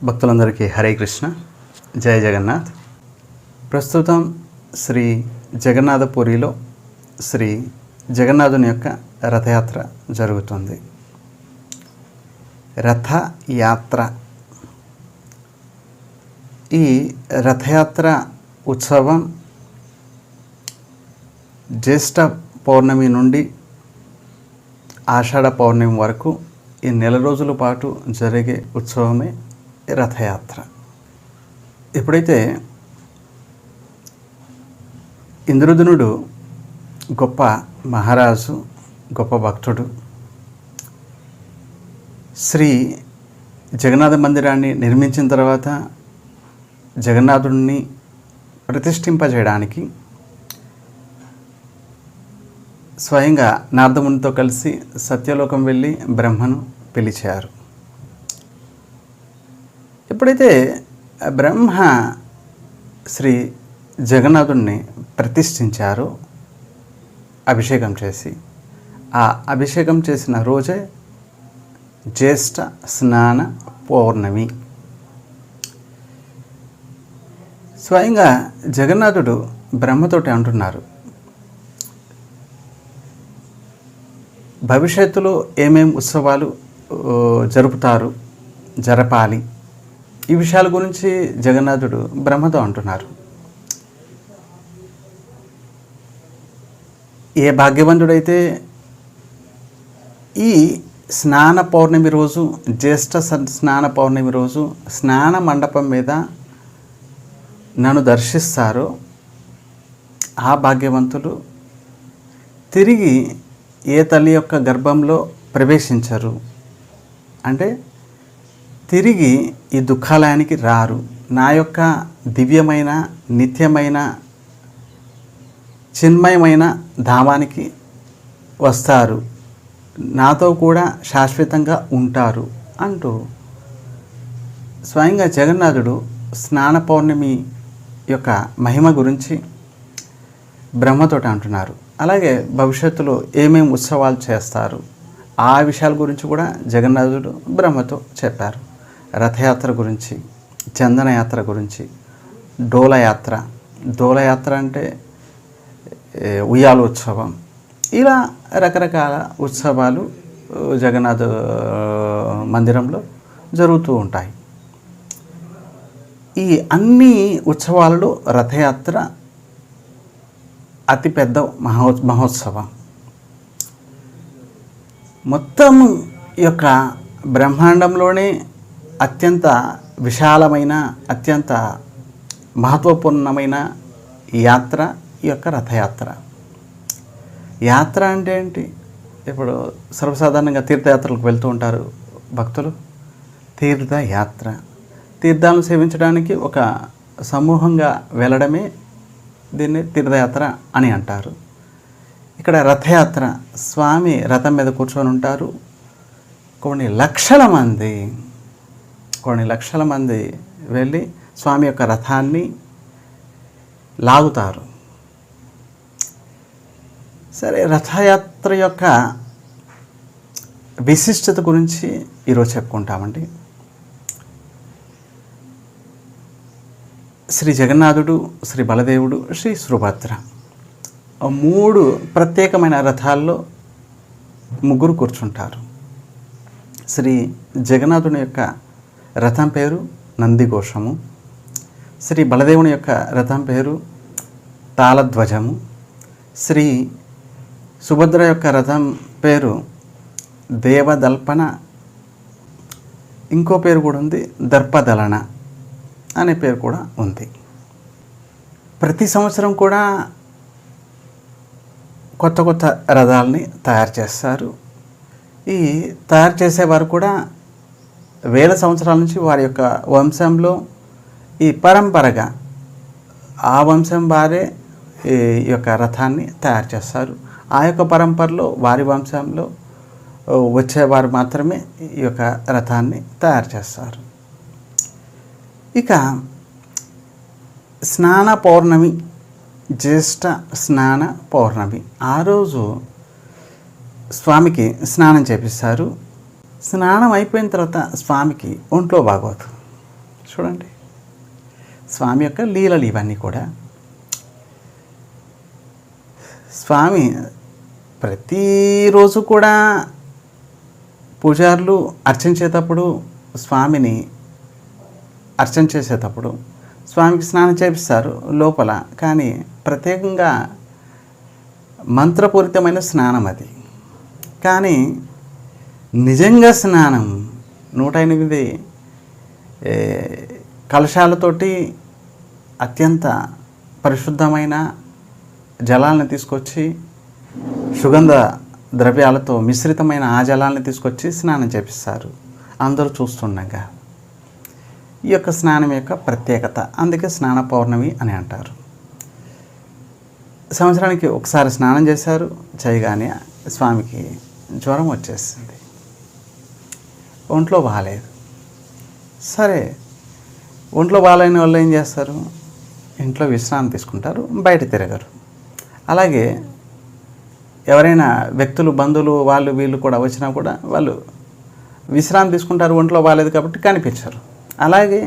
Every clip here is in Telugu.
భక్తులందరికీ హరే కృష్ణ, జయ జగన్నాథ్. ప్రస్తుతం శ్రీ జగన్నాథపురిలో శ్రీ జగన్నాథుని యొక్క రథయాత్ర జరుగుతుంది. రథయాత్ర, ఈ రథయాత్ర ఉత్సవం జ్యేష్ఠ పౌర్ణమి నుండి ఆషాఢ పౌర్ణమి వరకు ఈ నెల రోజుల పాటు జరిగే ఉత్సవమే రథయాత్ర. ఎప్పుడైతే ఇంద్రధనుడు గొప్ప మహారాజు, గొప్ప భక్తుడు, శ్రీ జగన్నాథ మందిరాన్ని నిర్మించిన తర్వాత జగన్నాథుడిని ప్రతిష్ఠింపజేయడానికి స్వయంగా నారదమునితో కలిసి సత్యలోకం వెళ్ళి బ్రహ్మను పిలిచారు. ఎప్పుడైతే బ్రహ్మ శ్రీ జగన్నాథుడిని ప్రతిష్ఠించారో అభిషేకం చేసి, ఆ అభిషేకం చేసిన రోజే జ్యేష్ఠ స్నాన పౌర్ణమి. స్వయంగా జగన్నాథుడు బ్రహ్మతోటి అంటున్నారు, భవిష్యత్తులో ఏమేం ఉత్సవాలు జరపాలి, ఈ విషయాల గురించి జగన్నాథుడు బ్రహ్మతో అంటున్నారు. ఏ భాగ్యవంతుడైతే ఈ స్నాన పౌర్ణమి రోజు, జ్యేష్ఠ స్నాన పౌర్ణమి రోజు స్నాన మండపం మీద నన్ను దర్శిస్తారో ఆ భాగ్యవంతులు తిరిగి ఏ తల్లి యొక్క గర్భంలో ప్రవేశించరు, అంటే తిరిగి ఈ దుఃఖాలయానికి రారు. నా యొక్క దివ్యమైన, నిత్యమైన, చిన్మయమైన ధామానికి వస్తారు, నాతో కూడా శాశ్వతంగా ఉంటారు అంటూ స్వయంగా జగన్నాథుడు స్నాన పౌర్ణమి యొక్క మహిమ గురించి బ్రహ్మతోటి అంటున్నారు. అలాగే భవిష్యత్తులో ఏమేమి ఉత్సవాలు చేస్తారు ఆ విషయాల గురించి కూడా జగన్నాథుడు బ్రహ్మతో చెప్పారు. రథయాత్ర గురించి, చందనయాత్ర గురించి, డోలయాత్ర అంటే ఉయ్యాలోత్సవం, ఇలా రకరకాల ఉత్సవాలు జగన్నాథ మందిరంలో జరుగుతూ ఉంటాయి. ఈ అన్ని ఉత్సవాలలో రథయాత్ర అతిపెద్ద మహోత్సవం. మొత్తం యొక్క బ్రహ్మాండంలోనే అత్యంత విశాలమైన, అత్యంత మహత్వపూర్ణమైన యాత్ర ఈ యొక్క రథయాత్ర. యాత్ర అంటే ఏంటి? ఇప్పుడు సర్వసాధారణంగా తీర్థయాత్రలకు వెళ్తూ ఉంటారు భక్తులు. తీర్థయాత్ర, తీర్థాలను సేవించడానికి ఒక సమూహంగా వెళ్ళడమే దీన్ని తీర్థయాత్ర అని అంటారు. ఇక్కడ రథయాత్ర, స్వామి రథం మీద కూర్చొని ఉంటారు. కొన్ని లక్షల మంది వెళ్ళి స్వామి యొక్క రథాన్ని లాగుతారు. సరే, రథయాత్ర యొక్క విశిష్టత గురించి ఈరోజు చెప్పుకుంటామండి. శ్రీ జగన్నాథుడు, శ్రీ బలదేవుడు, శ్రీ సుభద్ర, 3 ప్రత్యేకమైన రథాల్లో ముగ్గురు కూర్చుంటారు. శ్రీ జగన్నాథుని యొక్క రథం పేరు నందిఘోషము, శ్రీ బలదేవుని యొక్క రథం పేరు తాళధ్వజము, శ్రీ సుభద్ర యొక్క రథం పేరు దేవదల్పన, ఇంకో పేరు కూడా ఉంది, దర్పదలన అనే పేరు కూడా ఉంది. ప్రతి సంవత్సరం కూడా కొత్త రథాలని తయారు చేస్తారు. ఈ తయారు చేసేవారు కూడా వేల సంవత్సరాల నుంచి వారి యొక్క వంశంలో ఈ పరంపరగా ఆ వంశం వారే ఈ యొక్క రథాన్ని తయారు చేస్తారు. ఆ యొక్క పరంపరలో వారి వంశంలో వచ్చేవారు మాత్రమే ఈ యొక్క రథాన్ని తయారు చేస్తారు. ఇక స్నాన పౌర్ణమి, జ్యేష్ఠ స్నాన పౌర్ణమి, ఆ రోజు స్వామికి స్నానం చేపిస్తారు. స్నానం అయిపోయిన తర్వాత స్వామికి ఒంట్లో బాగోదు. చూడండి స్వామి యొక్క లీలలు ఇవన్నీ కూడా. స్వామి ప్రతిరోజు కూడా పూజారులు అర్చించేటప్పుడు స్వామిని అర్చన చేసేటప్పుడు స్వామికి స్నానం చేపిస్తారు లోపల. కానీ ప్రత్యేకంగా మంత్రపూరితమైన స్నానం అది. కానీ నిజంగా స్నానం 108 కలశాలతోటి అత్యంత పరిశుద్ధమైన జలాలను తీసుకొచ్చి సుగంధ ద్రవ్యాలతో మిశ్రితమైన ఆ జలాలను తీసుకొచ్చి స్నానం చేపిస్తారు అందరూ చూస్తుండగా. ఈ యొక్క స్నానం యొక్క ప్రత్యేకత, అందుకే స్నాన పౌర్ణమి అని అంటారు. సంవత్సరానికి ఒకసారి స్నానం చేశారు, చేయగానే స్వామికి జ్వరం వచ్చేసింది, ఒంట్లో బాగాలేదు. సరే, ఒంట్లో బాగాలేని వాళ్ళు ఏం చేస్తారు? ఇంట్లో విశ్రాంతి తీసుకుంటారు, బయట తిరగరు. అలాగే ఎవరైనా వ్యక్తులు, బంధువులు, వాళ్ళు వీళ్ళు కూడా వచ్చినా కూడా వాళ్ళు విశ్రాంతి తీసుకుంటారు, ఒంట్లో బాగాలేదు కాబట్టి కనిపించరు. అలాగే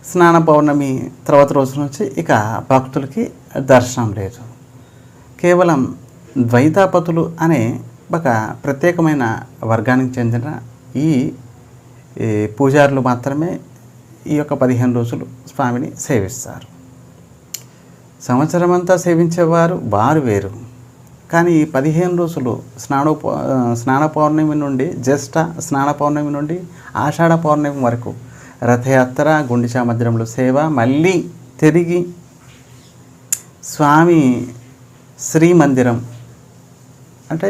స్నాన పౌర్ణమి తర్వాత రోజు నుంచి ఇక భక్తులకి దర్శనం లేదు. కేవలం ద్వైతాపతులు అనే ఒక ప్రత్యేకమైన వర్గానికి చెందిన ఈ పూజారులు మాత్రమే ఈ యొక్క 15 రోజులు స్వామిని సేవిస్తారు. సంవత్సరం అంతా సేవించేవారు వారు వేరు. కానీ ఈ 15 రోజులు స్నాన పౌర్ణమి నుండి, జ్యేష్ఠ స్నాన పౌర్ణమి నుండి ఆషాఢ పౌర్ణమి వరకు రథయాత్ర, గుండిచా మందిరంలో సేవ, మళ్ళీ తిరిగి స్వామి శ్రీమందిరం అంటే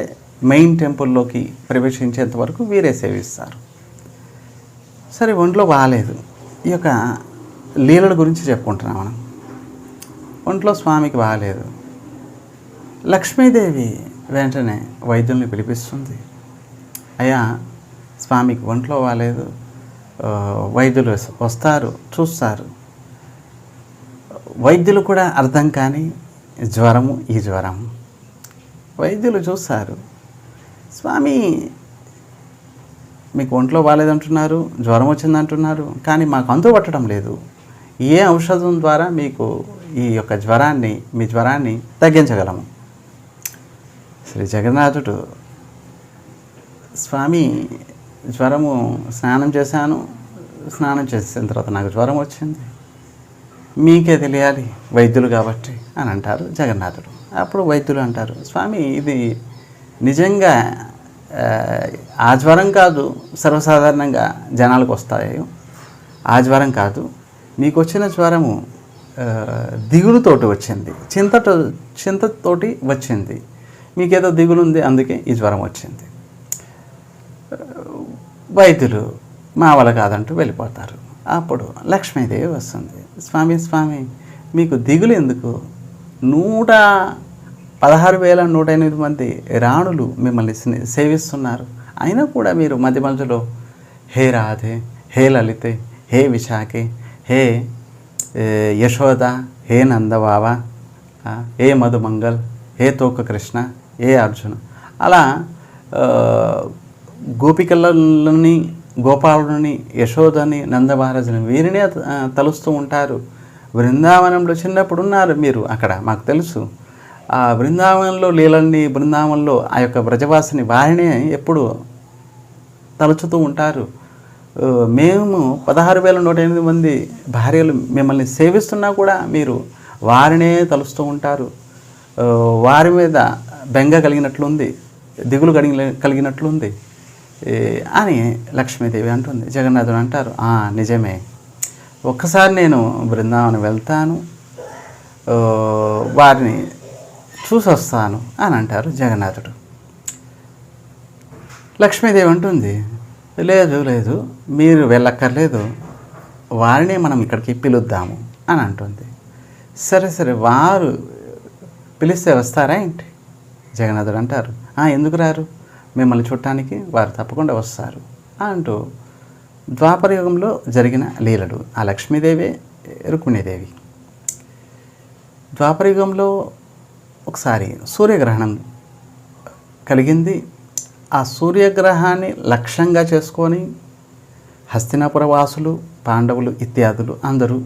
మెయిన్ టెంపుల్లోకి ప్రవేశించేంత వరకు వీరే సేవిస్తారు. సరే, ఒంట్లో బాగాలేదు. ఈ యొక్క లీలల గురించి చెప్పుకుంటున్నాం మనం. ఒంట్లో స్వామికి బాగాలేదు. లక్ష్మీదేవి వెంటనే వైద్యుల్ని పిలిపిస్తుంది. అయ్యా, స్వామికి ఒంట్లో బాగాలేదు. వైద్యులు వస్తారు, చూస్తారు. వైద్యులు కూడా అర్థం కాని జ్వరము, ఈ జ్వరం. వైద్యులు చూస్తారు, స్వామి మీకు ఒంట్లో బాగాలేదంటున్నారు, జ్వరం వచ్చిందంటున్నారు, కానీ మాకు అంతు పట్టడం లేదు. ఏ ఔషధం ద్వారా మీకు ఈ యొక్క జ్వరాన్ని, మీ జ్వరాన్ని తగ్గించగలము? శ్రీ జగన్నాథుడు, స్వామి జ్వరము, స్నానం చేశాను, స్నానం చేసిన తర్వాత నాకు జ్వరం వచ్చింది, మీకే తెలియాలి వైద్యులు కాబట్టి అని అంటారు జగన్నాథుడు. అప్పుడు వైద్యులు అంటారు, స్వామి ఇది నిజంగా ఆ జ్వరం కాదు, సర్వసాధారణంగా జనాలకు వస్తాయి, ఆ జ్వరం కాదు, మీకు వచ్చిన జ్వరము దిగులుతోటి వచ్చింది, చింతతోటి వచ్చింది, మీకేదో దిగులు ఉంది, అందుకే ఈ జ్వరం వచ్చింది. వైద్యులు మా వల్ల కాదంటూ వెళ్ళిపోతారు. అప్పుడు లక్ష్మీదేవి వస్తుంది, స్వామి మీకు దిగులు ఎందుకు? 116,108 మంది రాణులు మిమ్మల్ని సేవిస్తున్నారు, అయినా కూడా మీరు మధ్య మధ్యలో హే రాధే, హే లలితే, హే విశాఖే, హే యశోద, హే నందబావ, హే మధుమంగల్, హే తోక కృష్ణ, హే అర్జున, అలా గోపికలని, గోపాలుని, యశోదని, నందమహారాజుని వీరినే తలుస్తూ ఉంటారు. బృందావనంలో చిన్నప్పుడు ఉన్నారు మీరు అక్కడ, మాకు తెలుసు. ఆ బృందావనంలో లీలల్ని, బృందావనంలో ఆ యొక్క బ్రజవాసిని వారినే ఎప్పుడు తలుచుతూ ఉంటారు. మేము 16,108 మంది భార్యలు మిమ్మల్ని సేవిస్తున్నా కూడా మీరు వారినే తలుస్తూ ఉంటారు. వారి మీద బెంగ కలిగినట్లుంది, దిగులు కలిగినట్లుంది అని లక్ష్మీదేవి అంటుంది. జగన్నాథుడు అంటారు, నిజమే, ఒక్కసారి నేను బృందావనం వెళ్తాను, వారిని చూసి వస్తాను అని అంటారు జగన్నాథుడు. లక్ష్మీదేవి అంటుంది, లేదు మీరు వెళ్ళక్కర్లేదు, వారినే మనం ఇక్కడికి పిలుద్దాము అని అంటుంది. సరే వారు పిలిస్తే వస్తారా ఏంటి? జగన్నాథుడు అంటారు, ఎందుకు రారు, మిమ్మల్ని చూడటానికి వారు తప్పకుండా వస్తారు అంటూ ద్వాపర యుగంలో జరిగిన లీలలు. ఆ లక్ష్మీదేవి, రుక్మిణీదేవి. ద్వాపర యుగంలో ఒకసారి సూర్యగ్రహణం కలిగింది. ఆ సూర్యగ్రహాన్ని లక్ష్యంగా చేసుకొని హస్తినాపుర వాసులు పాండవులు ఇత్యాదులు అందరూ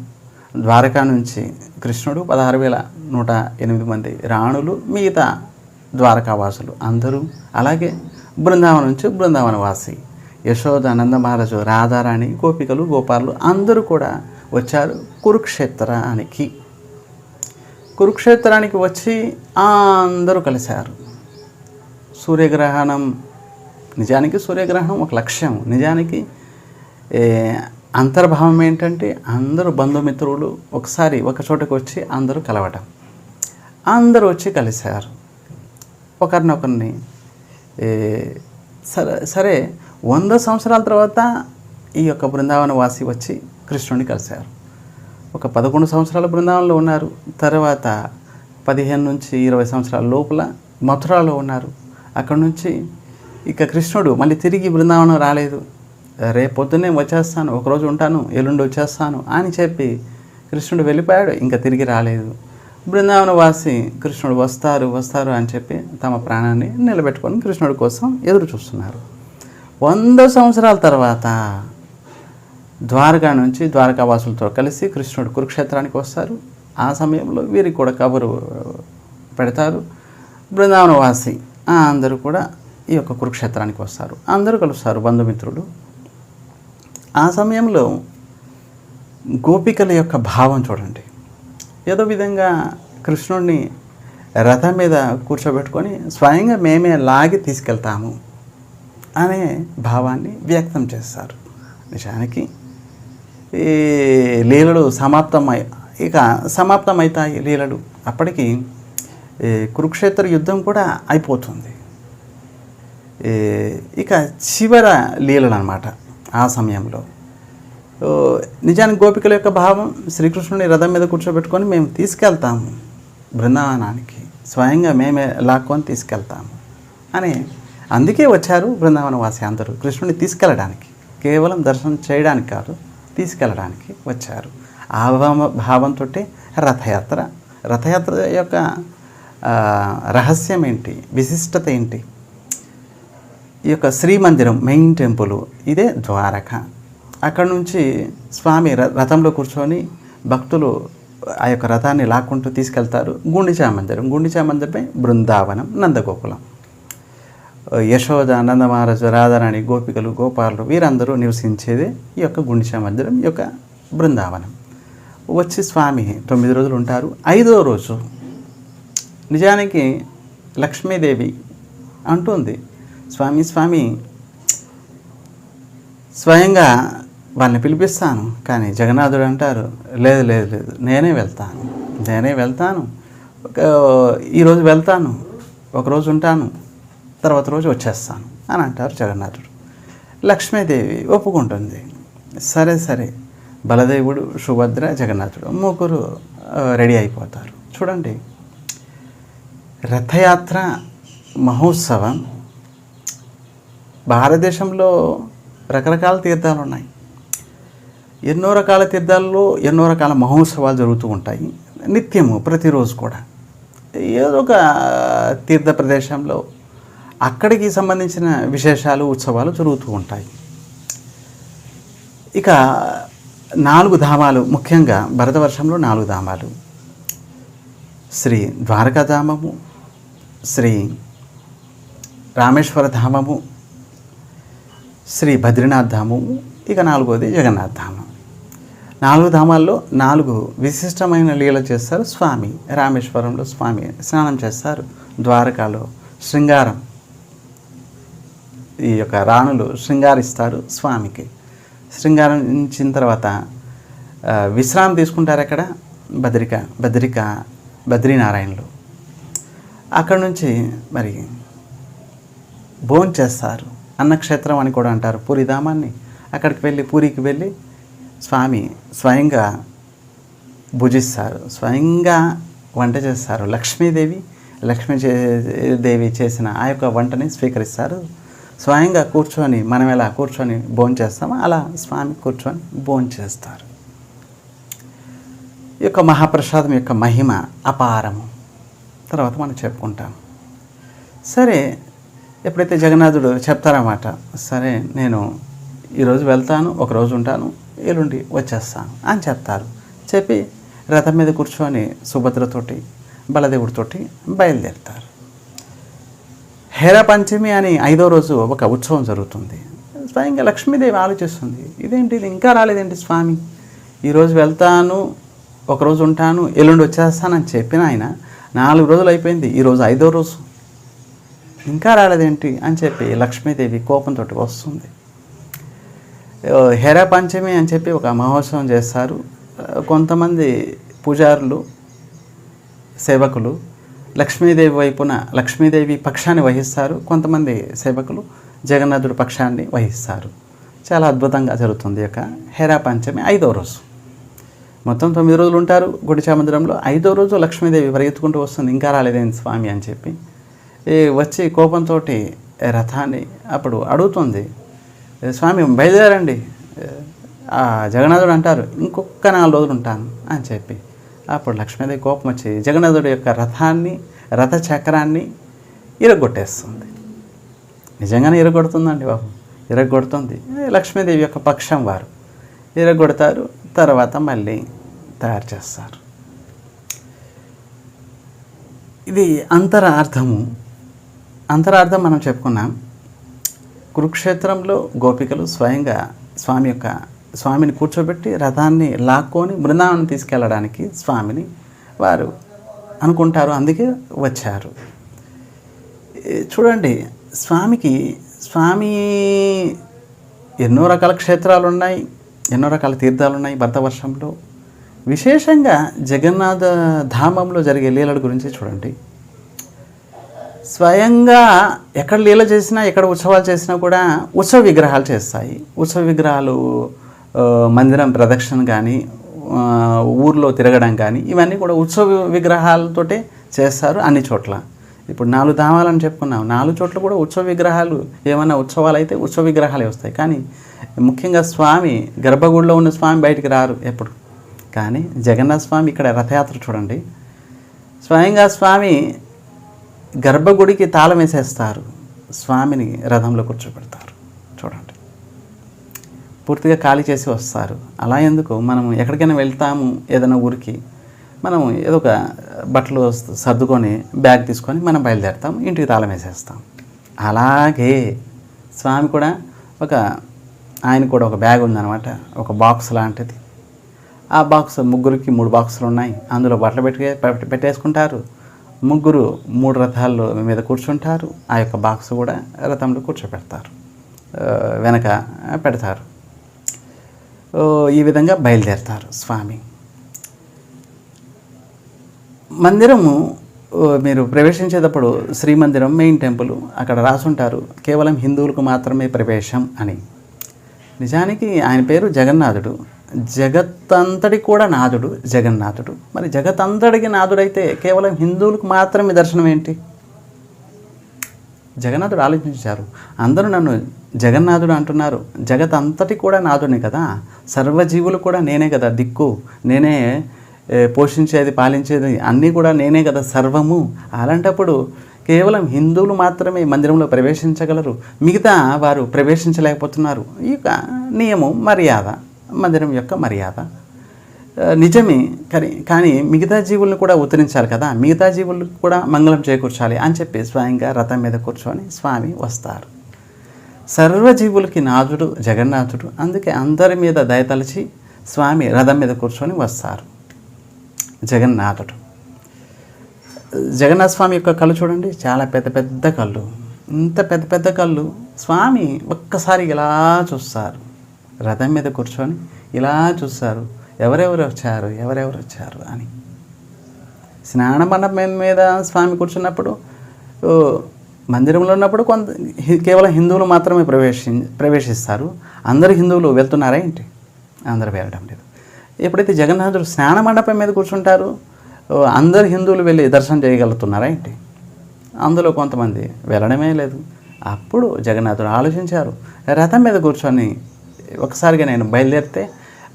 ద్వారకా నుంచి కృష్ణుడు 16,108 మంది రాణులు, మిగతా ద్వారకావాసులు అందరూ, అలాగే బృందావనం నుంచి బృందావనవాసి యశోద, నందమహారాజు, రాధారాణి, గోపికలు, గోపాలు అందరూ కూడా వచ్చారు కురుక్షేత్రానికి. కురుక్షేత్రానికి వచ్చి అందరూ కలిశారు. సూర్యగ్రహణం, నిజానికి సూర్యగ్రహణం ఒక లక్ష్యం. నిజానికి అంతర్భావం ఏంటంటే అందరూ బంధుమిత్రులు ఒకసారి ఒక చోటకు వచ్చి అందరూ కలవటం. అందరూ వచ్చి కలిశారు ఒకరినొకరిని. సరే 100 సంవత్సరాల తర్వాత ఈ యొక్క బృందావన వాసి వచ్చి కృష్ణుని కలిశారు. ఒక 11 సంవత్సరాల బృందావనంలో ఉన్నారు. తర్వాత 15 నుంచి 20 సంవత్సరాల లోపల మథురాలో ఉన్నారు. అక్కడి నుంచి ఇక కృష్ణుడు మళ్ళీ తిరిగి బృందావనం రాలేదు. రేపు పొద్దున్నే వచ్చేస్తాను, ఒకరోజు ఉంటాను, ఎల్లుండి వచ్చేస్తాను అని చెప్పి కృష్ణుడు వెళ్ళిపోయాడు. ఇంకా తిరిగి రాలేదు. బృందావన వాసి కృష్ణుడు వస్తారు అని చెప్పి తమ ప్రాణాన్ని నిలబెట్టుకొని కృష్ణుడి కోసం ఎదురు చూస్తున్నారు. 100 సంవత్సరాల తర్వాత ద్వారకా నుంచి ద్వారకావాసులతో కలిసి కృష్ణుడు కురుక్షేత్రానికి వస్తారు. ఆ సమయంలో వీరికి కూడా కబురు పెడతారు. బృందావన వాసి అందరూ కూడా ఈ యొక్క కురుక్షేత్రానికి వస్తారు. అందరూ కలుస్తారు బంధుమిత్రులు. ఆ సమయంలో గోపికల యొక్క భావం చూడండి. ఏదో విధంగా కృష్ణుడిని రథం మీద కూర్చోబెట్టుకొని స్వయంగా మేమే లాగి తీసుకెళ్తాము అనే భావాన్ని వ్యక్తం చేస్తారు. నిజానికి ఈ లీలలు సమాప్తమవుతాయి లీలలు. అప్పటికి కురుక్షేత్ర యుద్ధం కూడా అయిపోతుంది. ఇక చివర లీలలు అన్నమాట. ఆ సమయంలో నిజానికి గోపికల యొక్క భావం శ్రీకృష్ణుని రథం మీద కూర్చోబెట్టుకొని మేము తీసుకెళ్తాము బృందావనానికి, స్వయంగా మేమే లాక్కొని తీసుకెళ్తాము అని. అందుకే వచ్చారు బృందావన వాసి అందరూ కృష్ణుని తీసుకెళ్ళడానికి, కేవలం దర్శనం చేయడానికి కాదు, తీసుకెళ్ళడానికి వచ్చారు. ఆ భావంతో రథయాత్ర యొక్క రహస్యం ఏంటి, విశిష్టత ఏంటి? ఈ యొక్క శ్రీమందిరం మెయిన్ టెంపుల్ ఇదే ద్వారక. అక్కడ నుంచి స్వామి రథంలో కూర్చొని భక్తులు ఆ యొక్క రథాన్ని లాక్కుంటూ తీసుకెళ్తారు. గుండిచా మందిరమే బృందావనం, నందగోకులం. యశోద, నందమహారాజు, రాధారాణి, గోపికలు, గోపాలు వీరందరూ నివసించేదే ఈ యొక్క గుండిచా మందిరం, ఈ యొక్క బృందావనం. వచ్చి స్వామి 9 రోజులు ఉంటారు. 5వ రోజు నిజానికి లక్ష్మీదేవి అంటుంది, స్వామి స్వయంగా వాళ్ళని పిలిపిస్తాను. కానీ జగన్నాథుడు అంటారు, లేదు నేనే వెళ్తాను, ఈరోజు వెళ్తాను, ఒకరోజు ఉంటాను, తర్వాత రోజు వచ్చేస్తాను అని అంటారు జగన్నాథుడు. లక్ష్మీదేవి ఒప్పుకుంటుంది. సరే బలదేవుడు, సుభద్ర, జగన్నాథుడు ముగ్గురు రెడీ అయిపోతారు. చూడండి, రథయాత్ర మహోత్సవం. భారతదేశంలో రకరకాల తీర్థాలు ఉన్నాయి. ఎన్నో రకాల తీర్థాల్లో ఎన్నో రకాల మహోత్సవాలు జరుగుతూ ఉంటాయి నిత్యము, ప్రతిరోజు కూడా. ఏదో ఒక తీర్థ ప్రదేశంలో అక్కడికి సంబంధించిన విశేషాలు, ఉత్సవాలు జరుగుతూ ఉంటాయి. ఇక 4 ధామాలు, ముఖ్యంగా భరతవర్షంలో 4 ధామాలు: శ్రీ ద్వారకాధామము, శ్రీ రామేశ్వర ధామము, శ్రీ బద్రీనాథ్ ధామము, ఇక 4వది జగన్నాథ్ ధామం. 4 ధామాల్లో 4 విశిష్టమైన లీల చేస్తారు స్వామి. రామేశ్వరంలో స్వామి స్నానం చేస్తారు. ద్వారకాలో శృంగారం, ఈ యొక్క రాణులు శృంగారిస్తారు స్వామికి. శృంగారించిన తర్వాత విశ్రాంతి తీసుకుంటారు అక్కడ బద్రీనారాయణలో. అక్కడ నుంచి మరి భోజనం చేస్తారు. అన్నక్షేత్రం అని కూడా అంటారు పూరిధామాన్ని. పూరికి వెళ్ళి స్వామి స్వయంగా భుజిస్తారు, స్వయంగా వంట చేస్తారు. లక్ష్మీదేవి చేసిన ఆ యొక్క వంటని స్వీకరిస్తారు. స్వయంగా కూర్చొని, మనం ఎలా కూర్చొని భోజనం చేస్తామో అలా స్వామి కూర్చొని భోజనం చేస్తారు. ఈ యొక్క మహాప్రసాదం యొక్క మహిమ అపారము. తర్వాత మనం చెప్పుకుంటాం. సరే, ఎప్పుడైతే జగన్నాథుడు చెప్తారన్నమాట, సరే నేను ఈరోజు వెళ్తాను, ఒకరోజు ఉంటాను, ఎల్లుండి వచ్చేస్తాను అని చెప్తారు. చెప్పి రథం మీద కూర్చొని సుభద్రతోటి బలదేవుడితోటి బయలుదేరుతారు. హేరా పంచమి అని 5వ రోజు ఒక ఉత్సవం జరుగుతుంది. స్వయంగా లక్ష్మీదేవి ఆలోచిస్తుంది, ఇదేంటి ఇది ఇంకా రాలేదేంటి స్వామి, ఈరోజు వెళ్తాను, ఒకరోజు ఉంటాను, ఎల్లుండి వచ్చేస్తానని చెప్పిన ఆయన 4 రోజులు అయిపోయింది, ఈరోజు 5వ రోజు ఇంకా రాలేదేంటి అని చెప్పి లక్ష్మీదేవి కోపంతో వస్తుంది. హేరా పంచమి అని చెప్పి ఒక మహోత్సవం చేస్తారు. కొంతమంది పూజారులు, సేవకులు లక్ష్మీదేవి వైపున లక్ష్మీదేవి పక్షాన్ని వహిస్తారు, కొంతమంది సేవకులు జగన్నాథుడి పక్షాన్ని వహిస్తారు. చాలా అద్భుతంగా జరుగుతుంది యొక్క హేరా పంచమి 5వ రోజు. మొత్తం 9 రోజులు ఉంటారు గుడిచా మందిరంలో. 5వ రోజు లక్ష్మీదేవి పరిగెత్తుకుంటూ వస్తుంది, ఇంకా రాలేదేంటి స్వామి అని చెప్పి వచ్చి కోపంతో రథాన్ని అప్పుడు అడుగుతుంది, స్వామి బయలుదేరండి. ఆ జగన్నాథుడు అంటారు, ఇంకొక 4 రోజులు ఉంటాను అని చెప్పి అప్పుడు లక్ష్మీదేవి కోపం వచ్చి జగన్నాథుడి యొక్క రథాన్ని, రథ చక్రాన్ని ఇరగొట్టేస్తుంది. నిజంగానే ఇరగొడుతుందండి బాబు, ఇరగొడుతుంది. లక్ష్మీదేవి యొక్క పక్షం వారు ఇరగొడతారు, తర్వాత మళ్ళీ తయారు చేస్తారు. ఇది అంతరార్థం మనం చెప్పుకున్నాం. కురుక్షేత్రంలో గోపికలు స్వయంగా స్వామిని కూర్చోబెట్టి రథాన్ని లాక్కొని బృందావనం తీసుకెళ్ళడానికి స్వామిని వారు అనుకుంటారు, అందుకే వచ్చారు. చూడండి, స్వామి ఎన్నో రకాల క్షేత్రాలు ఉన్నాయి, ఎన్నో రకాల తీర్థాలు ఉన్నాయి భరతవర్షంలో. విశేషంగా జగన్నాథ ధామంలో జరిగే లీలల గురించి చూడండి. స్వయంగా ఎక్కడ లీల చేసినా, ఎక్కడ ఉత్సవాలు చేసినా కూడా ఉత్సవ విగ్రహాలు చేస్తాయి. ఉత్సవ విగ్రహాలు మందిరం ప్రదక్షిణ కానీ, ఊర్లో తిరగడం కానీ, ఇవన్నీ కూడా ఉత్సవ విగ్రహాలతోటే చేస్తారు అన్ని చోట్ల. ఇప్పుడు 4 ధామాలని చెప్పుకున్నాం, 4 చోట్ల కూడా ఉత్సవ విగ్రహాలు, ఏమైనా ఉత్సవాలు అయితే ఉత్సవ విగ్రహాలే వస్తాయి. కానీ ముఖ్యంగా స్వామి గర్భగుడిలో ఉన్న స్వామి బయటికి రారు ఎప్పుడు. కానీ జగన్నాథ స్వామి ఇక్కడ రథయాత్ర చూడండి, స్వయంగా స్వామి గర్భగుడికి తాళం వేసేస్తారు, స్వామిని రథంలో కూర్చోబెడతారు. చూడండి, పూర్తిగా ఖాళీ చేసి వస్తారు. అలా ఎందుకు, మనం ఎక్కడికైనా వెళ్తాము, ఏదైనా ఊరికి మనం ఏదో ఒక బట్టలు సర్దుకొని బ్యాగ్ తీసుకొని మనం బయలుదేరుతాం, ఇంటికి తాళం వేసేస్తాం. అలాగే స్వామి కూడా ఆయన కూడా ఒక బ్యాగ్ ఉందన్నమాట, ఒక బాక్స్ లాంటిది. ఆ బాక్స్ ముగ్గురికి 3 బాక్సులు ఉన్నాయి, అందులో బట్టలు పెట్టేసుకుంటారు. ముగ్గురు 3 రథాల్లో మీద కూర్చుంటారు. ఆ యొక్క బాక్స్ కూడా రథంలో కూర్చోపెడతారు, వెనక పెడతారు. ఈ విధంగా బయలుదేరుతారు స్వామి. మందిరము మీరు ప్రవేశించేటప్పుడు శ్రీమందిరం మెయిన్ టెంపుల్ అక్కడ రాసుంటారు, కేవలం హిందువులకు మాత్రమే ప్రవేశం అని. నిజానికి ఆయన పేరు జగన్నాథుడు, జగత్తంతటి కూడా నాథుడు జగన్నాథుడు. మరి జగత్తంతటికి నాథుడైతే కేవలం హిందువులకు మాత్రమే దర్శనం ఏంటి? జగన్నాథుడు ఆలోచించారు, అందరూ నన్ను జగన్నాథుడు అంటున్నారు, జగత్ అంతటి కూడా నాథుడిని కదా, సర్వజీవులు కూడా నేనే కదా దిక్కు, నేనే పోషించేది, పాలించేది అన్నీ కూడా నేనే కదా సర్వము. అలాంటప్పుడు కేవలం హిందువులు మాత్రమే మందిరంలో ప్రవేశించగలరు, మిగతా వారు ప్రవేశించలేకపోతున్నారు. ఈ యొక్క నియమం, మర్యాద, మందిరం యొక్క మర్యాద నిజమే. కానీ మిగతా జీవులను కూడా ఉత్తరించాలి కదా, మిగతా జీవులకు కూడా మంగళం చేకూర్చాలి అని చెప్పి స్వయంగా రథం మీద కూర్చొని స్వామి వస్తారు. సర్వజీవులకి నాథుడు జగన్నాథుడు, అందుకే అందరి మీద దయతలచి స్వామి రథం మీద కూర్చొని వస్తారు. జగన్నాథుడు, జగన్నాథ స్వామి యొక్క కళ్ళు చూడండి, చాలా పెద్ద పెద్ద కళ్ళు. ఇంత పెద్ద పెద్ద కళ్ళు. స్వామి ఒక్కసారి ఇలా చూస్తారు, రథం మీద కూర్చొని ఇలా చూస్తారు, ఎవరెవరు వచ్చారు అని. స్నాన మండపం మీద స్వామి కూర్చున్నప్పుడు, మందిరంలో ఉన్నప్పుడు కేవలం హిందువులు మాత్రమే ప్రవేశిస్తారు. అందరు హిందువులు వెళ్తున్నారా ఏంటి? అందరూ వెళ్ళడం లేదు. ఎప్పుడైతే జగన్నాథుడు స్నాన మండపం మీద కూర్చుంటారు, అందరు హిందువులు వెళ్ళి దర్శనం చేయగలుగుతున్నారా ఏంటి? అందులో కొంతమంది వెళ్ళడమే లేదు. అప్పుడు జగన్నాథుడు ఆలోచించారు, రథం మీద కూర్చొని ఒకసారిగా నేను బయలుదేరితే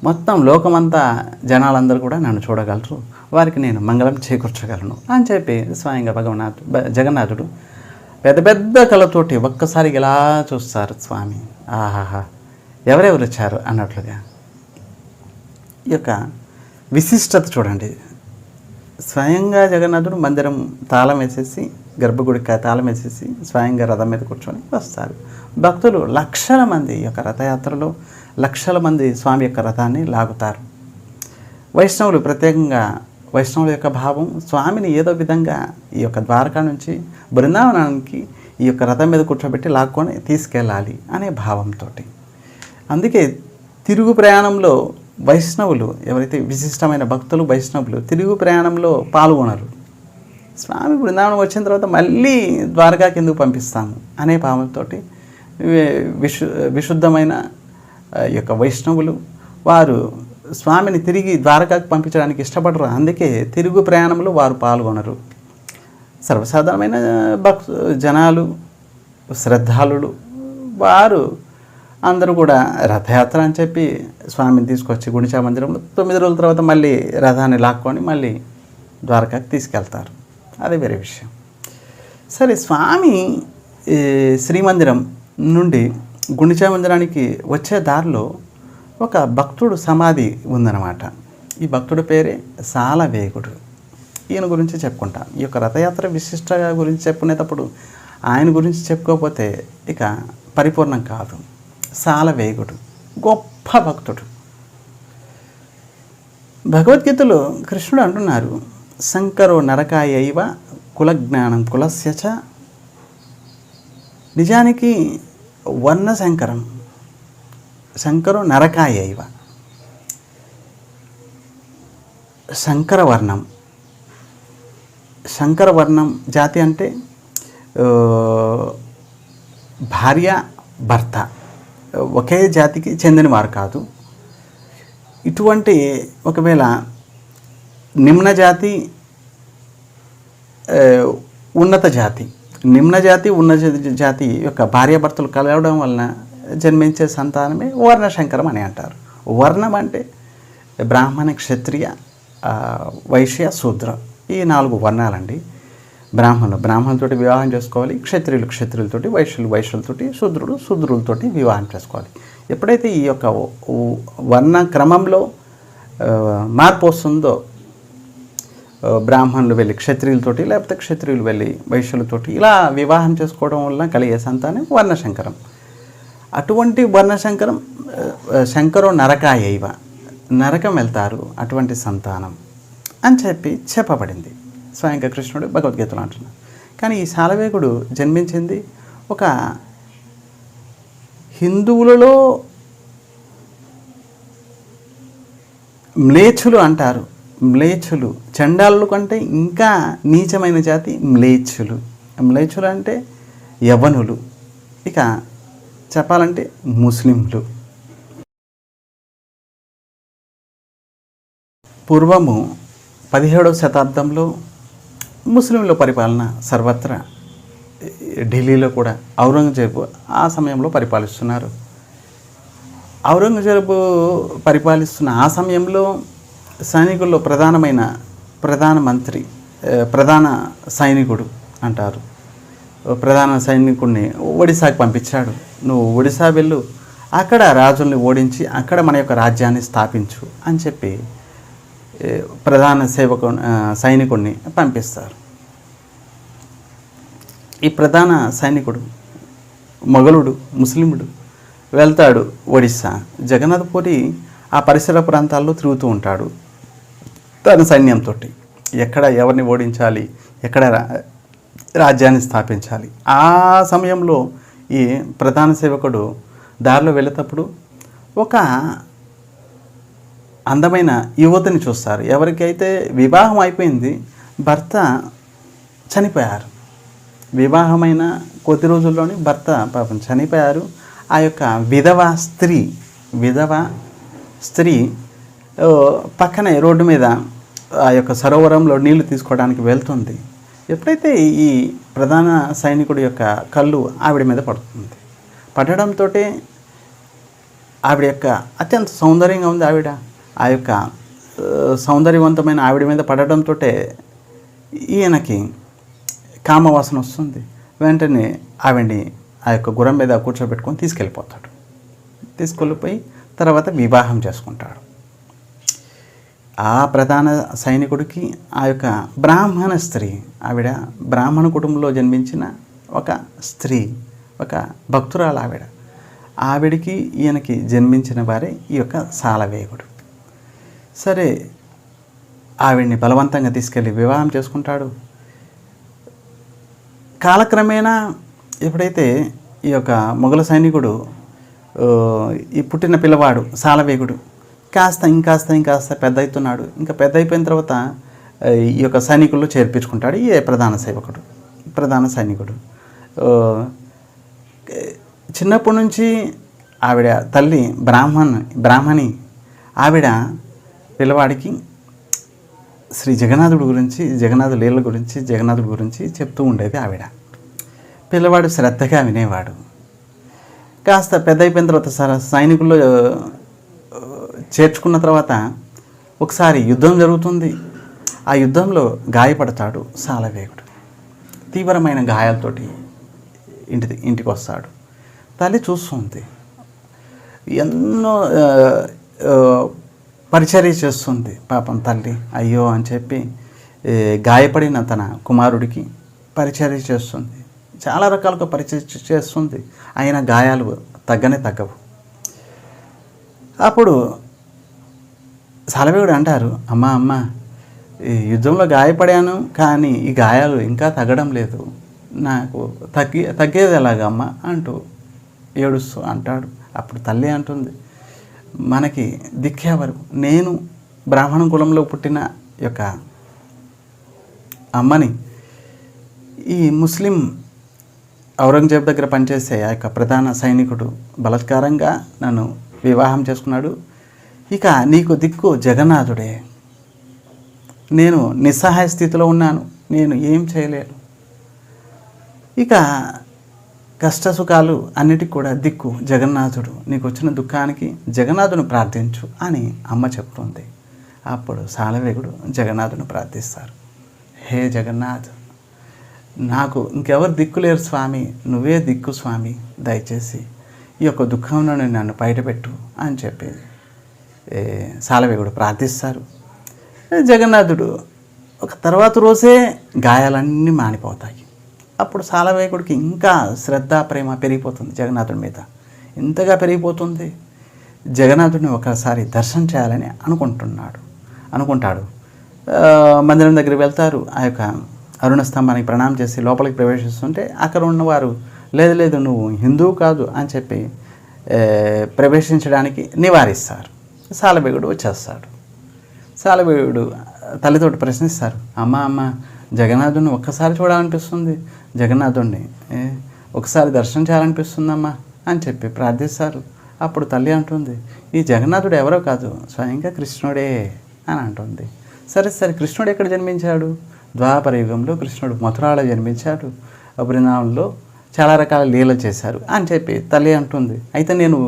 మొత్తం లోకమంతా జనాలందరూ కూడా నన్ను చూడగలరు, వారికి నేను మంగళం చేకూర్చగలను అని చెప్పి స్వయంగా జగన్నాథుడు పెద్ద పెద్ద కళ్ళతోటి ఒక్కసారి ఇలా చూస్తారు స్వామి. ఆహాహా, ఎవరెవరు వచ్చారు అన్నట్లుగా. ఈ యొక్క విశిష్టత చూడండి. స్వయంగా జగన్నాథుడు మందిరం తాళం వేసేసి, గర్భగుడికి తాళం వేసేసి స్వయంగా రథం మీద కూర్చొని వస్తారు. భక్తులు లక్షల మంది ఈ యొక్క రథయాత్రలో లక్షల మంది స్వామి యొక్క రథాన్ని లాగుతారు. వైష్ణవులు ప్రత్యేకంగా వైష్ణవుల యొక్క భావం స్వామిని ఏదో విధంగా ఈ యొక్క ద్వారకా నుంచి బృందావనానికి ఈ యొక్క రథం మీద కూర్చోబెట్టి లాక్కొని తీసుకెళ్ళాలి అనే భావంతో. అందుకే తిరుగు ప్రయాణంలో వైష్ణవులు ఎవరైతే విశిష్టమైన భక్తులు వైష్ణవులు తిరుగు ప్రయాణంలో పాల్గొనరు. స్వామి బృందావనం వచ్చిన తర్వాత మళ్ళీ ద్వారకాకి ఎందుకు పంపిస్తాము అనే భావంతో విశుద్ధమైన ఈ యొక్క వైష్ణవులు వారు స్వామిని తిరిగి ద్వారకాకు పంపించడానికి ఇష్టపడరు. అందుకే తిరుగు ప్రయాణంలో వారు పాల్గొనరు. సర్వసాధారణమైన జనాలు శ్రద్ధాళులు వారు అందరూ కూడా రథయాత్ర అని చెప్పి స్వామిని తీసుకొచ్చి గుండిచా మందిరంలో 9 రోజుల తర్వాత మళ్ళీ రథాన్ని లాక్కొని మళ్ళీ ద్వారకాకి తీసుకెళ్తారు. అదే వేరే విషయం. సరే, స్వామి శ్రీమందిరం నుండి గుండిచా మందిరానికి వచ్చే దారిలో ఒక భక్తుడు సమాధి ఉందన్నమాట. ఈ భక్తుడి పేరే సాలవేగుడు. ఈయన గురించి చెప్పుకుంటాం. ఈ యొక్క రథయాత్ర విశిష్ట గురించి చెప్పుకునేటప్పుడు ఆయన గురించి చెప్పుకోకపోతే ఇక పరిపూర్ణం కాదు. సాలవేగుడు గొప్ప భక్తుడు. భగవద్గీతలో కృష్ణుడు అంటున్నారు, శంకరో నరకాయైవ కులజ్ఞానం కులస్యచ. నిజానికి వర్ణ శంకరం, శంకరో నరకాయైవ, శంకరవర్ణం. శంకరవర్ణం జాతి అంటే భార్య భర్త ఒకే జాతికి చెందినవారు కాదు. ఇటువంటి ఒకవేళ నిమ్న జాతి ఉన్నత జాతి, నిమ్న జాతి ఉన్నత జాతి యొక్క భార్యాభర్తలు కలవడం వలన జన్మించే సంతానమే వర్ణశంకరం అని అంటారు. వర్ణం అంటే బ్రాహ్మణ, క్షత్రియ, వైశ్య, శూద్ర, ఈ 4 వర్ణాలండి. బ్రాహ్మణులతోటి వివాహం చేసుకోవాలి, క్షత్రియులతోటి, వైశ్యులతోటి, శూద్రులతోటి వివాహం చేసుకోవాలి. ఎప్పుడైతే ఈ యొక్క వర్ణ క్రమంలో మార్పు వస్తుందో, బ్రాహ్మణులు వెళ్ళి క్షత్రియులతోటి, లేకపోతే క్షత్రియులు వెళ్ళి వైశ్యులతోటి ఇలా వివాహం చేసుకోవడం వల్ల కలిగే సంతానం వర్ణశంకరం. అటువంటి వర్ణశంకరం శంకరో నరకాయైవ, నరకం వెళ్తారు అటువంటి సంతానం అని చెప్పబడింది. స్వయంగా కృష్ణుడు భగవద్గీతలో అంటున్నాడు. కానీ ఈ సాలవేగుడు జన్మించింది ఒక హిందువులలో మ్లేచ్చులు అంటారు. మ్లేచ్చులు చండాలుల కంటే ఇంకా నీచమైన జాతి మ్లేచ్చులు. మ్లేచ్చులు అంటే యవ్వనులు, ఇక చెప్పాలంటే ముస్లింలు. పూర్వము 17వ శతాబ్దంలో ముస్లింల పరిపాలన సర్వత్రా, ఢిల్లీలో కూడా ఔరంగజేబు ఆ సమయంలో పరిపాలిస్తున్నారు. ఔరంగజేబు పరిపాలిస్తున్న ఆ సమయంలో సైనికుల్లో ప్రధాన సైనికుడు అంటారు. ప్రధాన సైనికుడిని ఒడిశాకి పంపించాడు. నువ్వు ఒడిశా వెళ్ళు, అక్కడ రాజుల్ని ఓడించి అక్కడ మన యొక్క రాజ్యాన్ని స్థాపించు అని చెప్పి ప్రధాన సైనికుడిని పంపిస్తారు. ఈ ప్రధాన సైనికుడు మొఘలుడు, ముస్లిముడు వెళ్తాడు ఒడిశా. జగన్నాథపురి ఆ పరిసర ప్రాంతాల్లో తిరుగుతూ ఉంటాడు తన సైన్యంతో. ఎక్కడ ఎవరిని ఓడించాలి, ఎక్కడ రాజ్యాన్ని స్థాపించాలి. ఆ సమయంలో ఈ ప్రధాన సేవకుడు దారిలో వెళ్ళేటప్పుడు ఒక అందమైన యువతిని చూస్తారు. ఎవరికైతే వివాహం అయిపోయింది, భర్త చనిపోయారు. వివాహమైన కొద్ది రోజుల్లోనే భర్త పాపం చనిపోయారు. ఆ యొక్క విధవ స్త్రీ పక్కనే రోడ్డు మీద ఆ యొక్క సరోవరంలో నీళ్లు తీసుకోవడానికి వెళ్తుంది. ఎప్పుడైతే ఈ ప్రధాన సైనికుడి యొక్క కళ్ళు ఆవిడ మీద పడుతుంది, పడడంతో ఆవిడ యొక్క అత్యంత సౌందర్యంగా ఉంది ఆవిడ. ఆ యొక్క సౌందర్యవంతమైన ఆవిడ మీద పడడంతో ఈయనకి కామవాసన వస్తుంది. వెంటనే ఆవిడ్ని ఆ యొక్క గుర్రం మీద కూర్చోబెట్టుకొని తీసుకెళ్ళిపోతాడు. తీసుకెళ్ళిపోయి తర్వాత వివాహం చేసుకుంటాడు. ఆ ప్రధాన సైనికుడికి ఆ యొక్క బ్రాహ్మణ స్త్రీ, ఆవిడ బ్రాహ్మణ కుటుంబంలో జన్మించిన ఒక స్త్రీ, ఒక భక్తురాలు ఆవిడికి ఈయనకి జన్మించిన వారే ఈ యొక్క సాలవేగుడు. సరే, ఆవిడ్ని బలవంతంగా తీసుకెళ్ళి వివాహం చేసుకుంటాడు. కాలక్రమేణా ఎప్పుడైతే ఈ యొక్క మొఘల సైనికుడు ఈ పుట్టిన పిల్లవాడు సాలవేగుడు ఇంకాస్త పెద్ద అవుతున్నాడు. ఇంకా పెద్ద అయిపోయిన తర్వాత ఈ యొక్క సైనికుల్లో చేర్పించుకుంటాడు ఈ ప్రధాన సైనికుడు. చిన్నప్పటి నుంచి ఆవిడ తల్లి బ్రాహ్మణి ఆవిడ పిల్లవాడికి శ్రీ జగన్నాథుడి గురించి, జగన్నాథుడి లీలల గురించి, జగన్నాథుడి గురించి చెప్తూ ఉండేది ఆవిడ. పిల్లవాడు శ్రద్ధగా వినేవాడు. కాస్త పెద్ద అయిపోయిన తర్వాత సైనికుల్లో చేర్చుకున్న తర్వాత ఒకసారి యుద్ధం జరుగుతుంది. ఆ యుద్ధంలో గాయపడతాడు సాలవేగుడు. తీవ్రమైన గాయాలతోటి ఇంటికి వస్తాడు. తల్లి చూస్తుంది, ఎన్నో పరిచర్య చేస్తుంది. పాపం తల్లి అయ్యో అని చెప్పి గాయపడిన తన కుమారుడికి పరిచర్య చేస్తుంది. చాలా రకాలుగా పరిచర్య చేస్తుంది. అయినా గాయాలు తగ్గవు. అప్పుడు సాలవేగుడు అంటారు, అమ్మ ఈ యుద్ధంలో గాయపడాను, కానీ ఈ గాయాలు ఇంకా తగ్గడం లేదు, నాకు తగ్గేది ఎలాగమ్మా అంటూ ఏడుస్తూ అంటాడు. అప్పుడు తల్లి అంటుంది, మనకి దిక్కేవారు, నేను బ్రాహ్మణ కులంలో పుట్టిన యొక్క అమ్మని ఈ ముస్లిం ఔరంగజేబు దగ్గర పనిచేసే ఆ యొక్క ప్రధాన సైనికుడు బలాత్కారంగా నన్ను వివాహం చేసుకున్నాడు. ఇక నీకు దిక్కు జగన్నాథుడే. నేను నిస్సహాయ స్థితిలో ఉన్నాను, నేను ఏం చేయలేను. ఇక కష్టసుఖాలు అన్నిటికి కూడా దిక్కు జగన్నాథుడు. నీకు వచ్చిన దుఃఖానికి జగన్నాథుని ప్రార్థించు అని అమ్మ చెప్తుంది. అప్పుడు సాలవేగుడు జగన్నాథుని ప్రార్థిస్తారు. హే జగన్నాథ్, నాకు ఇంకెవరు దిక్కు లేరు స్వామి, నువ్వే దిక్కు స్వామి, దయచేసి ఈ యొక్క దుఃఖంలో నన్ను బయటపెట్టు అని చెప్పి సాలవేగుడు ప్రార్థిస్తారు. జగన్నాథుడు ఒక తర్వాత రోజే గాయాలన్నీ మానిపోతాయి. అప్పుడు సాలవేగుడికి ఇంకా శ్రద్ధ ప్రేమ పెరిగిపోతుంది జగన్నాథుడి మీద. ఇంతగా పెరిగిపోతుంది, జగన్నాథుడిని ఒకసారి దర్శనం చేయాలని అనుకుంటాడు. మందిరం దగ్గరికి వెళ్తారు. ఆ యొక్క అరుణ స్తంభానికి ప్రణామం చేసి లోపలికి ప్రవేశిస్తుంటే అక్కడ ఉన్నవారు లేదు నువ్వు హిందువు కాదు అని చెప్పి ప్రవేశించడానికి నివారిస్తారు. సాలవేగుడు వచ్చేస్తాడు. సాలవేగుడు తల్లితోటి ప్రశ్నిస్తారు, అమ్మ జగన్నాథుడిని ఒక్కసారి చూడాలనిపిస్తుంది, జగన్నాథుడిని ఒకసారి దర్శనం చేయాలనిపిస్తుందమ్మా అని చెప్పి ప్రార్థిస్తారు. అప్పుడు తల్లి అంటుంది, ఈ జగన్నాథుడు ఎవరో కాదు, స్వయంగా కృష్ణుడే అని అంటుంది. సరే కృష్ణుడు ఎక్కడ జన్మించాడు? ద్వాపర యుగంలో కృష్ణుడు మథురాలో జన్మించాడు. బృందావనంలో చాలా రకాల లీలలు చేశారు అని చెప్పి తల్లి అంటుంది. అయితే నేను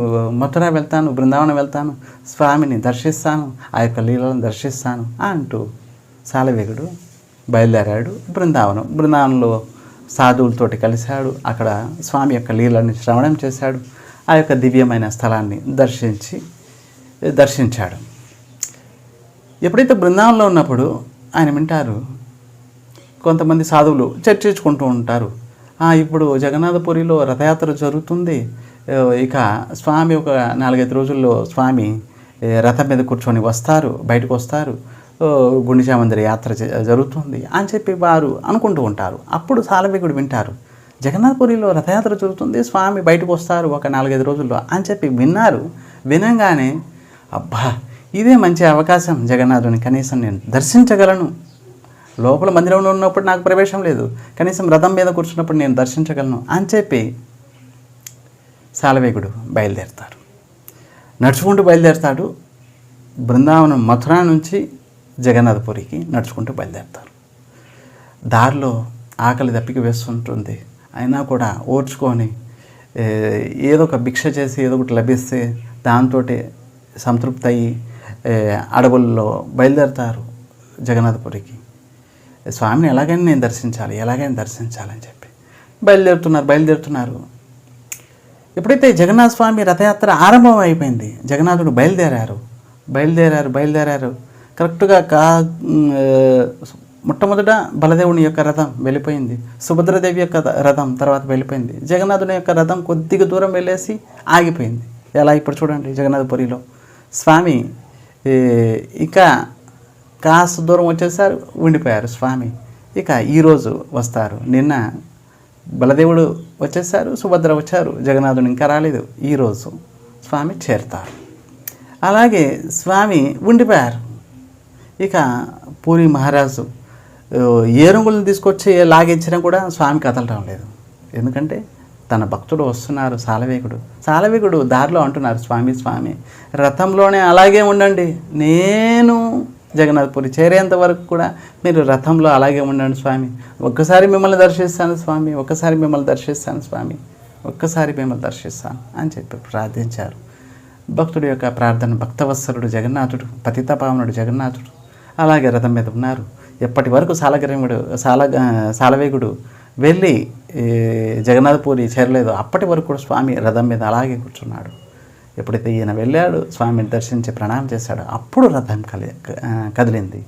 మథుర వెళ్తాను, బృందావనం వెళ్తాను, స్వామిని దర్శిస్తాను, ఆ యొక్క లీలను దర్శిస్తాను అంటూ సాలవేగుడు బయలుదేరాడు. బృందావనంలో సాధువులతోటి కలిశాడు. అక్కడ స్వామి యొక్క లీలని శ్రవణం చేశాడు. ఆ యొక్క దివ్యమైన స్థలాన్ని దర్శించాడు. ఎప్పుడైతే బృందావనంలో ఉన్నప్పుడు ఆయన వింటారు, కొంతమంది సాధువులు చర్చించుకుంటూ ఉంటారు. ఇప్పుడు జగన్నాథపురిలో రథయాత్ర జరుగుతుంది, ఇక స్వామి ఒక 4-5 రోజుల్లో స్వామి రథం మీద కూర్చొని బయటకు వస్తారు, గుండిచా మందిర యాత్ర జరుగుతుంది అని చెప్పి వారు అనుకుంటూ ఉంటారు. అప్పుడు సాలవేగుడు వింటారు, జగన్నాథపురిలో రథయాత్ర జరుగుతుంది, స్వామి బయటకు వస్తారు ఒక 4-5 రోజుల్లో అని చెప్పి వినంగానే అబ్బా ఇదే మంచి అవకాశం, జగన్నాథుని కనీసం నేను దర్శించగలను. లోపల మందిరంలో ఉన్నప్పుడు నాకు ప్రవేశం లేదు, కనీసం రథం మీద కూర్చున్నప్పుడు నేను దర్శించగలను అని చెప్పి సాలవేగుడు నడుచుకుంటూ బయలుదేరుతాడు. బృందావనం మథుర నుంచి జగన్నాథపురికి నడుచుకుంటూ బయలుదేరుతారు. దారిలో ఆకలి దప్పిక వేస్తుంటుంది. అయినా కూడా ఓర్చుకొని ఏదో ఒక భిక్ష చేసి ఏదో ఒకటి లభిస్తే దాంతో సంతృప్తి అయ్యి అడవుల్లో బయలుదేరుతారు జగన్నాథపురికి. స్వామిని ఎలాగైనా నేను దర్శించాలని చెప్పి బయలుదేరుతున్నారు. ఎప్పుడైతే జగన్నాథ స్వామి రథయాత్ర ఆరంభం అయిపోయింది, జగన్నాథుడు బయలుదేరారు. కరెక్ట్గా మొట్టమొదట బలదేవుని యొక్క రథం వెళ్ళిపోయింది, సుభద్రదేవి యొక్క రథం తర్వాత వెళ్ళిపోయింది. జగన్నాథుని యొక్క రథం కొద్దిగా దూరం వెళ్ళేసి ఆగిపోయింది. ఎలా ఇప్పుడు చూడండి, జగన్నాథపురిలో స్వామి ఇక కాస్త దూరం వచ్చేసారు, ఉండిపోయారు స్వామి. ఇక ఈరోజు వస్తారు. నిన్న బలదేవుడు వచ్చేసారు, సుభద్ర వచ్చారు, జగన్నాథుడు ఇంకా రాలేదు. ఈరోజు స్వామి చేరుతారు. అలాగే స్వామి ఉండిపోయారు. ఇక పూరి మహారాజు ఏనుగులను తీసుకొచ్చి లాగించినా కూడా స్వామి కదలటం లేదు. ఎందుకంటే తన భక్తుడు వస్తున్నారు, సాలవేగుడు దారిలో అంటున్నారు, స్వామి రథంలోనే అలాగే ఉండండి, నేను జగన్నాథపురి చేరేంత వరకు కూడా మీరు రథంలో అలాగే ఉండండి స్వామి, ఒక్కసారి మిమ్మల్ని దర్శిస్తాను అని చెప్పి ప్రార్థించారు. భక్తుడి యొక్క ప్రార్థన, భక్తవత్సలుడు జగన్నాథుడు, పతితపావనుడు జగన్నాథుడు అలాగే రథం మీద ఉన్నారు. ఎప్పటి వరకు సాలవేగుడు వెళ్ళి జగన్నాథపురి చేరలేదు, అప్పటి వరకు కూడా స్వామి రథం మీద అలాగే కూర్చున్నాడు. ఎప్పుడైతే ఈయన వెళ్ళాడు, స్వామిని దర్శించి ప్రణామం చేశాడు, అప్పుడు రథం కదిలింది.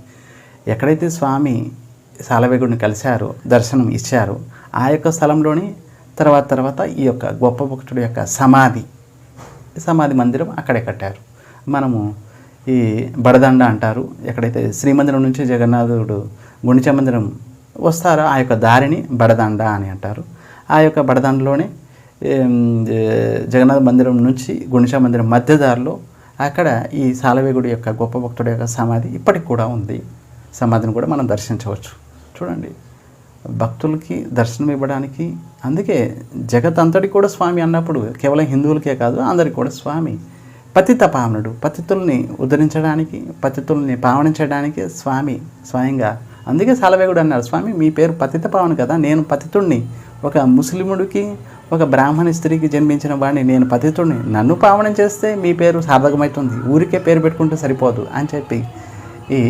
ఎక్కడైతే స్వామి సాలవేగుడిని కలిశారో, దర్శనం ఇచ్చారో, ఆ యొక్క స్థలంలోని తర్వాత ఈ యొక్క గొప్ప భక్తుడి యొక్క సమాధి మందిరం అక్కడే కట్టారు. మనము ఈ బడదండ అంటారు. ఎక్కడైతే శ్రీమందిరం నుంచి జగన్నాథుడు గుండిచ మందిరం వస్తారో ఆ యొక్క దారిని బడదండ అని అంటారు. ఆ యొక్క బడదండలోనే జగన్నాథ మందిరం నుంచి గుండిచ మందిరం మధ్య దారిలో అక్కడ ఈ సాలవేగుడి యొక్క గొప్ప భక్తుడి యొక్క సమాధి ఇప్పటికి కూడా ఉంది. సమాధిని కూడా మనం దర్శించవచ్చు. చూడండి, భక్తులకి దర్శనం ఇవ్వడానికి, అందుకే జగత్ అంతటి కూడా స్వామి అన్నప్పుడు కేవలం హిందువులకే కాదు, అందరికీ కూడా స్వామి. పతిత పావనుడు, పతితుల్ని ఉద్ధరించడానికి, పతితుల్ని పావనించడానికి స్వామి స్వయంగా. అందుకే సాలవేగుడు అన్నారు, స్వామి మీ పేరు పతిత పావను కదా, నేను పతితుడిని, ఒక ముస్లిముడికి ఒక బ్రాహ్మణ స్త్రీకి జన్మించిన వాడిని, నేను పతితుడిని, నన్ను పావనం చేస్తే మీ పేరు సార్థకమవుతుంది, ఊరికే పేరు పెట్టుకుంటూ సరిపోదు అని చెప్పి ఈ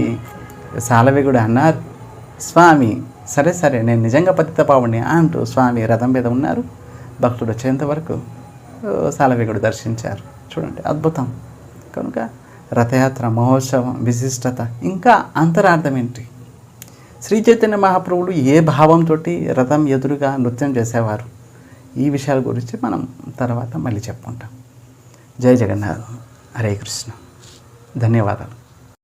సాలవేగుడు అన్నారు. స్వామి సరే నేను నిజంగా పతిత పావుని అంటూ స్వామి రథం మీద ఉన్నారు. భక్తుడు వచ్చేంత వరకు సాలవేగుడు దర్శించారు. చూడండి, అద్భుతం. కనుక రథయాత్ర మహోత్సవం విశిష్టత, ఇంకా అంతరార్థం ఏంటి? శ్రీ చైతన్య మహాప్రభువులు ఏ భావంతో రథం ఎదురుగా నృత్యం చేసేవారు, ఈ విషయాల గురించి మనం తర్వాత మళ్ళీ చెప్పుకుంటాం. జై జగన్నాథ్, హరే కృష్ణ, ధన్యవాదాలు.